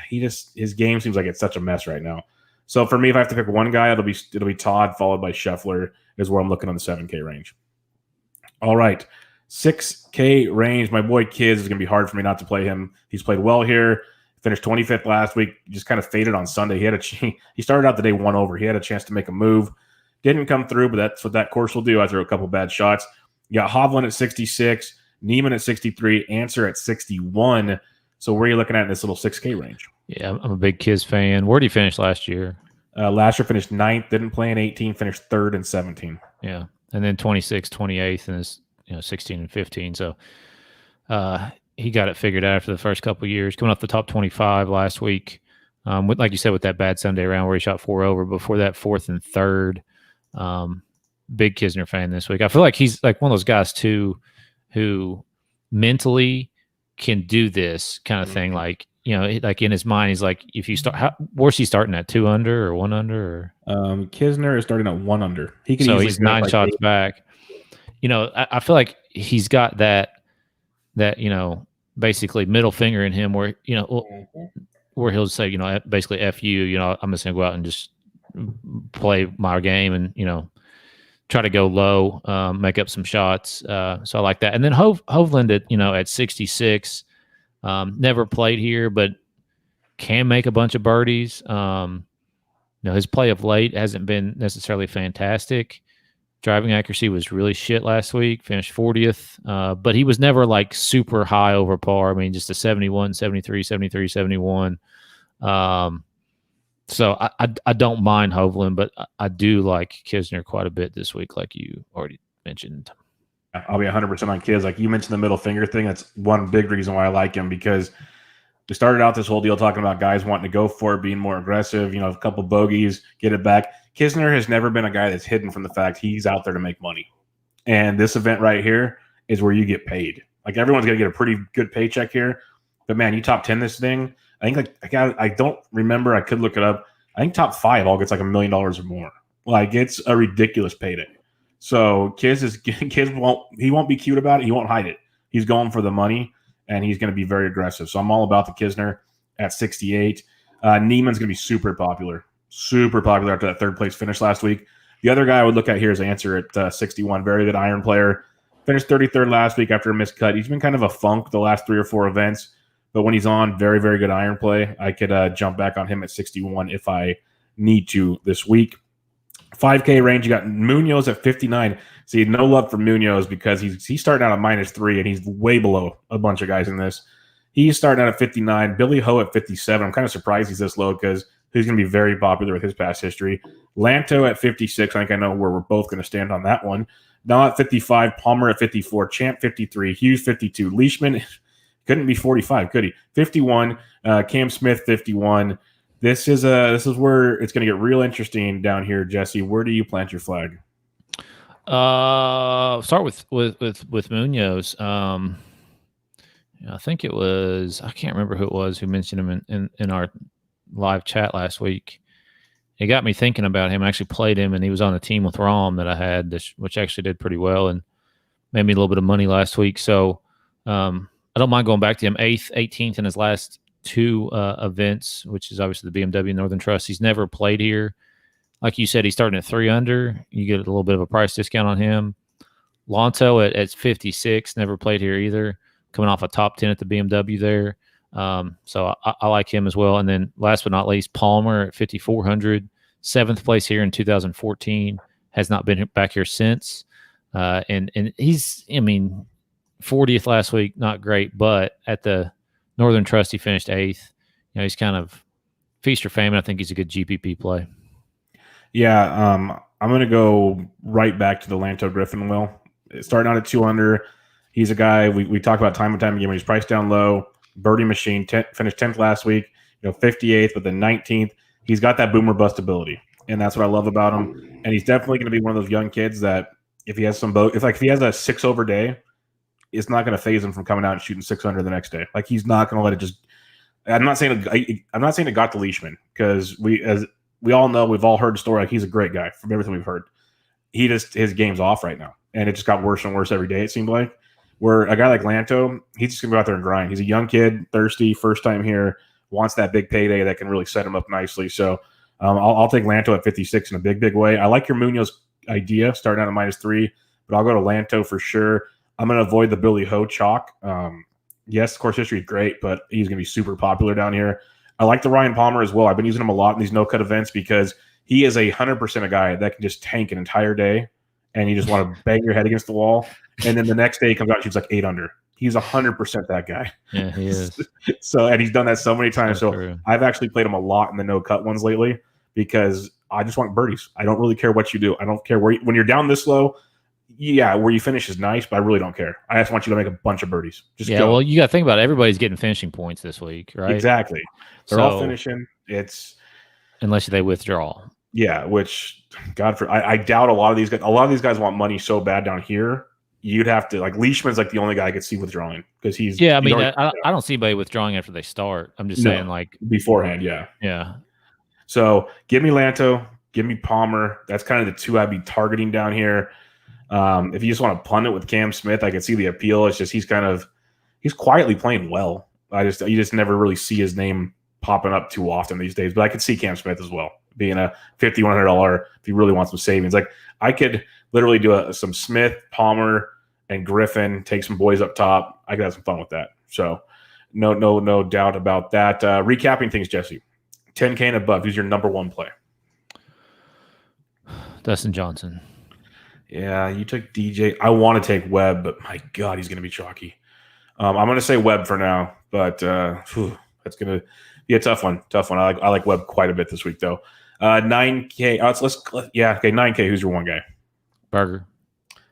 His game seems like it's such a mess right now. So for me, if I have to pick one guy, it'll be Todd followed by Scheffler is where I'm looking on the 7K range. All right. 6K range, my boy Kids is going to be hard for me not to play him. He's played well here. Finished 25th last week. Just kind of faded on Sunday. He started out the day 1 over. He had a chance to make a move. Didn't come through, but that's what that course will do. I threw a couple bad shots. You got Hovland at 66, Neiman at 63, Answer at 61. So where are you looking at in this little 6K range? Yeah, I'm a big Kiz fan. Where did he finish last year? Last year finished 9th, didn't play in 18, finished 3rd and 17. Yeah, and then 26, 28th, and is 16 and 15. So he got it figured out after the first couple of years. Coming off the top 25 last week, like you said, with that bad Sunday round where he shot 4 over. Before that, 4th and 3rd. Big Kisner fan this week. I feel like he's like one of those guys too, who mentally can do this kind of thing. Like, like in his mind, he's like, if you start, where's he starting at? 2 under or 1 under? Or? Kisner is starting at 1 under. He can. So he's 9 shots back. I feel like he's got that basically middle finger in him, where where he'll say, basically F you. I'm just gonna go out and just play my game and try to go low, make up some shots. So I like that. And then Hovland at 66, never played here, but can make a bunch of birdies. His play of late hasn't been necessarily fantastic. Driving accuracy was really shit last week, finished 40th, but he was never like super high over par. I mean, just a 71, 73, 73, 71. So I don't mind Hovland, but I do like Kisner quite a bit this week, like you already mentioned. I'll be 100% on Kiz. Like you mentioned the middle finger thing. That's one big reason why I like him, because we started out this whole deal talking about guys wanting to go for it, being more aggressive, a couple bogeys, get it back. Kisner has never been a guy that's hidden from the fact he's out there to make money. And this event right here is where you get paid. Like everyone's going to get a pretty good paycheck here. But man, you top 10 this thing. I think I don't remember. I could look it up. I think top 5 all gets like $1 million or more. Like it's a ridiculous payday. So Kiz won't be cute about it. He won't hide it. He's going for the money, and he's going to be very aggressive. So I'm all about the Kisner at 68. Neiman's going to be super popular after that 3rd place finish last week. The other guy I would look at here is Answer at 61. Very good iron player. Finished 33rd last week after a missed cut. He's been kind of a funk the last 3 or 4 events, but when he's on, very, very good iron play. I could jump back on him at 61 if I need to this week. 5K range, you got Munoz at 59. See, no love for Munoz because he's starting out at -3, and he's way below a bunch of guys in this. He's starting out at 59. Billy Ho at 57. I'm kind of surprised he's this low because he's going to be very popular with his past history. Lanto at 56. I think I know where we're both going to stand on that one. Now at 55. Palmer at 54. Champ 53. Hughes 52. Leishman couldn't be 45, could he? 51. Cam Smith 51. This is where it's going to get real interesting down here, Jesse. Where do you plant your flag? Start with Munoz. I think it was, I can't remember who it was who mentioned him in our live chat last week. It got me thinking about him. I actually played him, and he was on a team with Rom that I had, which actually did pretty well and made me a little bit of money last week. So I don't mind going back to him. 8th, 18th in his last 2 events, which is obviously the BMW Northern Trust. He's never played here. Like you said, he's starting at 3 under. You get a little bit of a price discount on him. Lanto at 56, never played here either. Coming off a top 10 at the BMW there. So I like him as well. And then last but not least, Palmer at 5,400, 7th place here in 2014, has not been back here since. And he's, 40th last week, not great, but at the Northern Trust, he finished 8th. He's kind of feast or famine. I think he's a good GPP play. Yeah, I'm going to go right back to the Lanto Griffin Will. Starting out at 2 under. He's a guy we talk about time and time again when he's priced down low. Birdie machine, finished 10th last week, 58th, but then 19th. He's got that boomer bust ability, and that's what I love about him. And he's definitely going to be one of those young kids that if he has if he has a 6 over day, it's not going to phase him from coming out and shooting 600 the next day. Like he's not going to let it just. I'm not saying it got to Leishman because we all know, we've all heard the story. Like he's a great guy from everything we've heard. His game's off right now, and it just got worse and worse every day. It seemed like. Where a guy like Lanto, he's just going to go out there and grind. He's a young kid, thirsty, first time here, wants that big payday that can really set him up nicely. So I'll take Lanto at 56 in a big, big way. I like your Munoz idea, starting out at -3, but I'll go to Lanto for sure. I'm going to avoid the Billy Ho chalk. Yes, course history is great, but he's going to be super popular down here. I like the Ryan Palmer as well. I've been using him a lot in these no-cut events because he is 100% a guy that can just tank an entire day, and you just want to bang your head against the wall. And then the next day he comes out and shoots like 8 under. He's 100% that guy. Yeah, he is. And he's done that so many times. So true. I've actually played him a lot in the no-cut ones lately because I just want birdies. I don't really care what you do. I don't care when you're down this low. Yeah, where you finish is nice, but I really don't care. I just want you to make a bunch of birdies. Just go. Well, you got to think about it. Everybody's getting finishing points this week, right? Exactly. They're all finishing. It's unless they withdraw. Yeah, which I doubt a lot of these guys. A lot of these guys want money so bad down here. You'd have to Leishman's like the only guy I could see withdrawing because he's. Yeah, I mean, I don't see anybody withdrawing after they start. I'm just saying beforehand. Yeah. Yeah. So give me Lanto, give me Palmer. That's kind of the two I'd be targeting down here. If you just want to punt it with Cam Smith, I can see the appeal. It's just he's quietly playing well. You just never really see his name popping up too often these days. But I could see Cam Smith as well being a $5,100 if you really want some savings. Like I could literally do some Smith, Palmer, and Griffin. Take some boys up top. I could have some fun with that. So no doubt about that. Recapping things, Jesse. 10K and above. Who's your number one play? Dustin Johnson. Yeah, you took DJ. I want to take Webb, but my God, he's going to be chalky. I'm going to say Webb for now, but that's going to be a tough one. I like Webb quite a bit this week, though. 9K. Okay, 9K. Who's your one guy? Berger.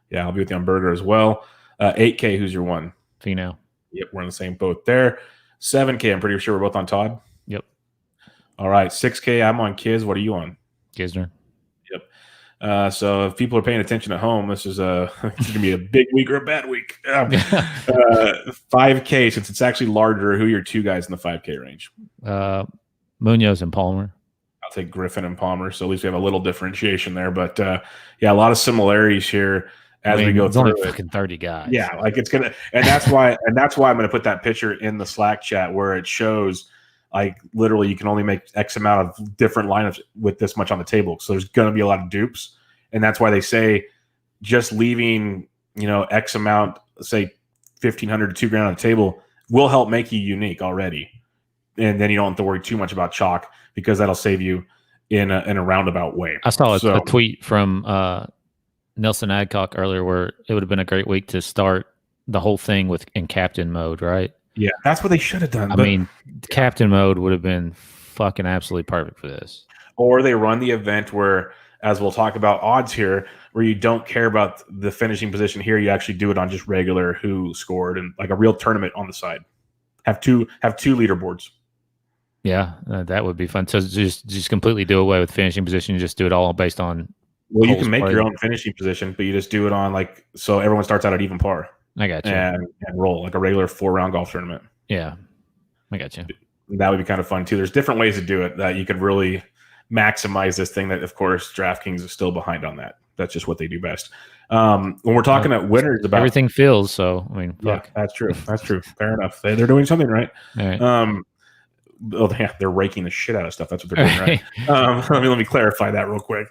Yeah, I'll be with you on Berger as well. 8K. Who's your one? Finau. Yep, we're in the same boat there. 7K. I'm pretty sure we're both on Todd. Yep. All right, 6K. I'm on Kiz. What are you on? Kisner. So if people are paying attention at home, this is going to be a big week or a bad week. 5K, since it's actually larger, who are your two guys in the 5K range? Munoz and Palmer. I'll take Griffin and Palmer, so at least we have a little differentiation there. But a lot of similarities here as we go through. It's only fucking 30 guys. Yeah, it's gonna, and that's why I'm going to put that picture in the Slack chat where it shows. Literally, you can only make X amount of different lineups with this much on the table. So there's going to be a lot of dupes. And that's why they say just leaving, X amount, say $1,500 to $2,000 on the table will help make you unique already. And then you don't have to worry too much about chalk because that'll save you in a roundabout way. I saw a tweet from Nelson Adcock earlier where it would have been a great week to start the whole thing in captain mode, right? Yeah, that's what they should have done. I mean, captain mode would have been fucking absolutely perfect for this. Or they run the event where, as we'll talk about odds here, where you don't care about the finishing position here. You actually do it on just regular who scored and like a real tournament on the side. Have two leaderboards. Yeah, that would be fun. So just completely do away with finishing position. You just do it all based on. Well, you can make your own finishing position, but you just do it on so everyone starts out at even par. I got you. And roll like a regular 4-round golf tournament. Yeah, I got you. That would be kind of fun too. There's different ways to do it that you could really maximize this thing. That of course DraftKings is still behind on that. That's just what they do best. When we're talking at winners, about everything feels so. I mean, fuck. Yeah, that's true. That's true. Fair enough. They're doing something right. All right. They're raking the shit out of stuff. That's what they're doing right. Let me clarify that real quick.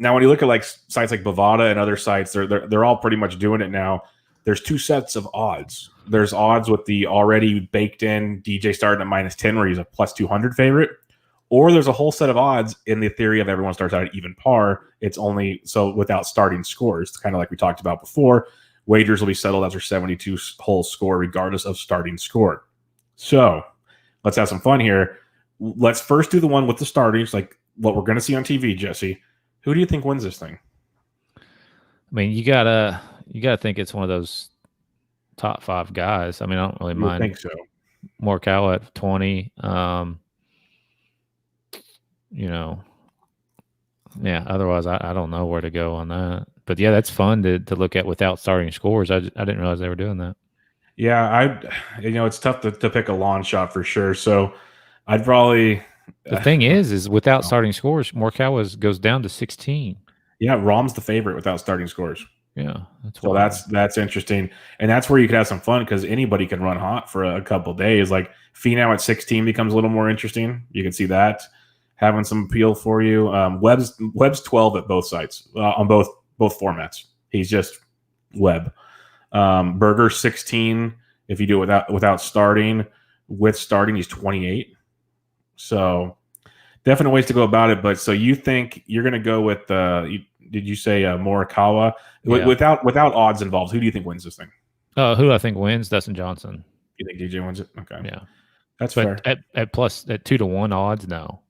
Now, when you look at sites like Bovada and other sites, they're all pretty much doing it now. There's two sets of odds. There's odds with the already baked in DJ starting at -10 where he's a plus 200 favorite, or there's a whole set of odds in the theory of everyone starts out at even par. It's only so without starting scores, kind of like we talked about before. Wagers will be settled as their 72 hole score regardless of starting score. So let's have some fun here. Let's first do the one with the starters, like what we're going to see on TV, Jesse. Who do you think wins this thing? I mean, you gotta think it's one of those top 5 guys. I mean, I don't really mind. I think so. Morikawa at 20. Yeah. Otherwise, I don't know where to go on that. But yeah, that's fun to look at without starting scores. I didn't realize they were doing that. Yeah, it's tough to pick a lawn shot for sure. So I'd probably. The thing is without starting scores, Morikawa goes down to 16. Yeah, Rahm's the favorite without starting scores. Yeah, that's interesting, and that's where you could have some fun because anybody can run hot for a couple of days. Like Finau at 16 becomes a little more interesting. You can see that having some appeal for you. Webb's 12 at both sites on both formats. He's just Webb. Berger 16 If you do it without starting, with starting, he's 28. So definite ways to go about it. But so you think you're going to go with did you say Morikawa without odds involved? Who do you think wins this thing? Who do I think wins? Dustin Johnson. You think DJ wins it? Okay, yeah, that's fair. At 2-1 odds, no.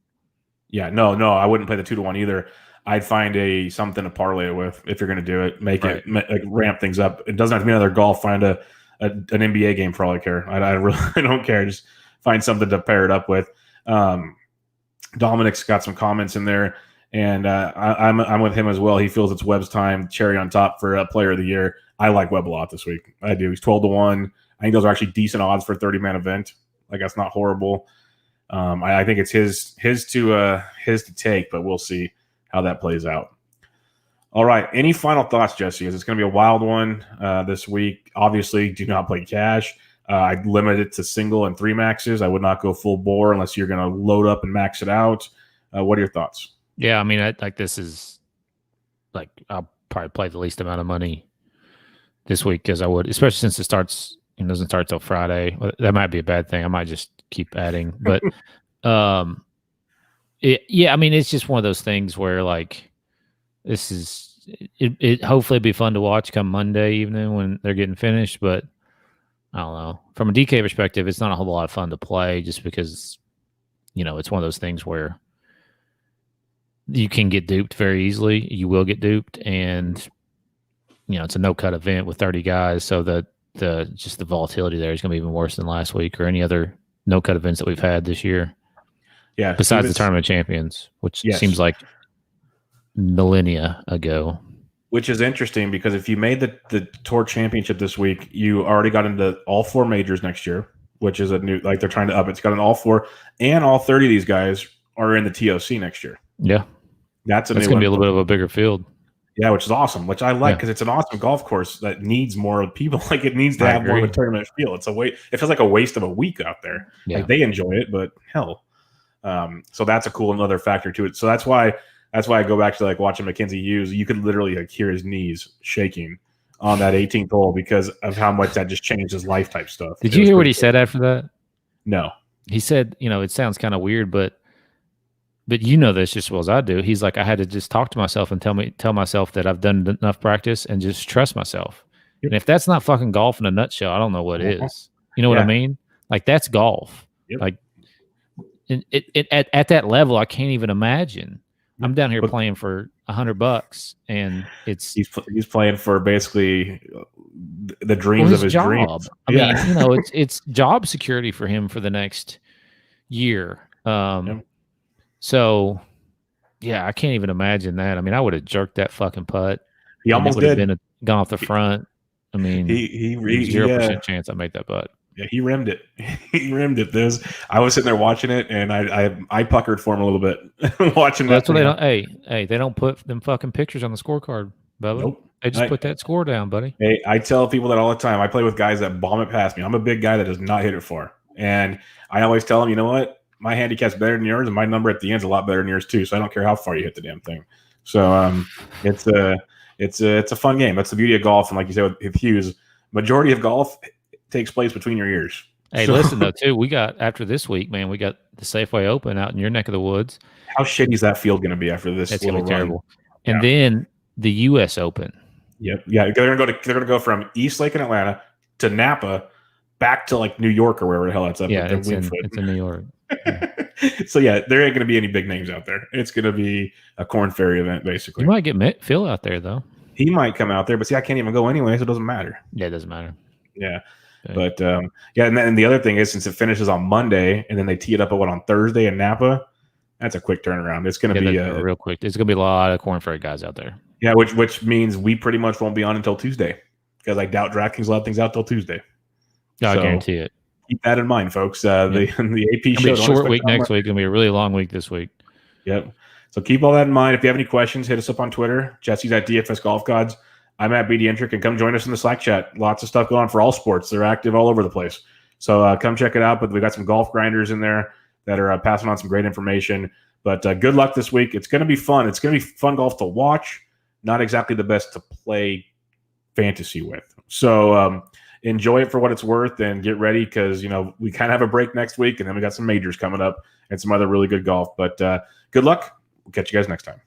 Yeah, no, I wouldn't play the 2-1 either. I'd find something to parlay it with if you're going to do it. Make it ramp things up. It doesn't have to be another golf. Find an NBA game for all I care. I really don't care. Just find something to pair it up with. Dominic's got some comments in there, and I'm with him as well. He feels it's Webb's time, cherry on top for Player of the Year. I like Webb a lot this week. I do. He's 12-1. I think those are actually decent odds for a 30-man event. Like, that's not horrible. I think it's his to take, but we'll see how that plays out. All right. Any final thoughts, Jesse? It's going to be a wild one this week. Obviously, do not play cash. I'd limit it to single and 3 maxes. I would not go full bore unless you're going to load up and max it out. What are your thoughts? Yeah, I mean, this is like I'll probably play the least amount of money this week because I would, especially since it doesn't start till Friday. That might be a bad thing. I might just keep adding, but I mean, it's just one of those things where like this is it. Hopefully, it'd be fun to watch come Monday evening when they're getting finished, but. I don't know. From a DK perspective, it's not a whole lot of fun to play just because, it's one of those things where you can get duped very easily. You will get duped. And, it's a no-cut event with 30 guys. So the volatility there is going to be even worse than last week or any other no-cut events that we've had this year. Yeah. Besides the Tournament of Champions, which seems like millennia ago. Which is interesting because if you made the Tour Championship this week, you already got into all 4 majors next year, which is a new, like they're trying to up it. It's got an all 4, and all 30 of these guys are in the TOC next year. Yeah. That's going to be a little bit of a bigger field. Yeah, which is awesome, which I like because it's an awesome golf course that needs more people. Like it needs to have more of a tournament feel. It feels like a waste of a week out there. Yeah. Like they enjoy it, but hell. So that's a cool another factor to it. So that's why I go back to like watching Mackenzie Hughes. You could literally like hear his knees shaking on that 18th hole because of how much that just changed his life type stuff. Did you hear what he said after that? No. He said, it sounds kind of weird, but you know this just as well as I do. He's like, I had to just talk to myself and tell myself that I've done enough practice and just trust myself. Yep. And if that's not fucking golf in a nutshell, I don't know what is. You know what I mean? Like that's golf. Yep. Like at that level, I can't even imagine. I'm down here playing for $100, and he's playing for basically the dreams of his job. Dreams. I mean, it's job security for him for the next year. So, yeah, I can't even imagine that. I mean, I would have jerked that fucking putt. He almost would have gone off the front. I mean, he 0% chance I make that putt. Yeah, he rimmed it. He rimmed it. I was sitting there watching it, and I puckered for him a little bit watching that. That's what they don't. Hey, they don't put them fucking pictures on the scorecard, Bubba. Nope. They just put that score down, buddy. Hey, I tell people that all the time. I play with guys that bomb it past me. I'm a big guy that does not hit it far, and I always tell them, you know what? My handicap's better than yours, and my number at the end's a lot better than yours too. So I don't care how far you hit the damn thing. So it's a fun game. That's the beauty of golf, and like you said with Hughes, majority of golf takes place between your ears. Hey, listen though, too. We got after this week, man. We got the Safeway Open out in your neck of the woods. How shitty is that field going to be after this? It's going to be terrible. And then the U.S. Open. Yep. Yeah, they're going to go from East Lake in Atlanta to Napa, back to like New York or wherever the hell that's up. Yeah, it's in New York. So yeah, there ain't going to be any big names out there. It's going to be a Corn Ferry event, basically. You might get Phil out there though. He might come out there, but see, I can't even go anyway, so it doesn't matter. Yeah, it doesn't matter. Yeah. But and then the other thing is, since it finishes on Monday and then they tee it up on Thursday in Napa, that's a quick turnaround. It's going to be real quick. There's going to be a lot of Corn Ferry guys out there. Yeah, which means we pretty much won't be on until Tuesday because I doubt DraftKings will have things out till Tuesday. I guarantee it. Keep that in mind, folks. The AP show. It's a short week next week. It's going to be a really long week this week. Yep. So keep all that in mind. If you have any questions, hit us up on Twitter. Jesse's at DFS Golf Gods. I'm at BD Entrick, and come join us in the Slack chat. Lots of stuff going on for all sports. They're active all over the place. So come check it out. But we got some golf grinders in there that are passing on some great information. But good luck this week. It's going to be fun. It's going to be fun golf to watch. Not exactly the best to play fantasy with. So enjoy it for what it's worth and get ready because, we kind of have a break next week and then we got some majors coming up and some other really good golf. But good luck. We'll catch you guys next time.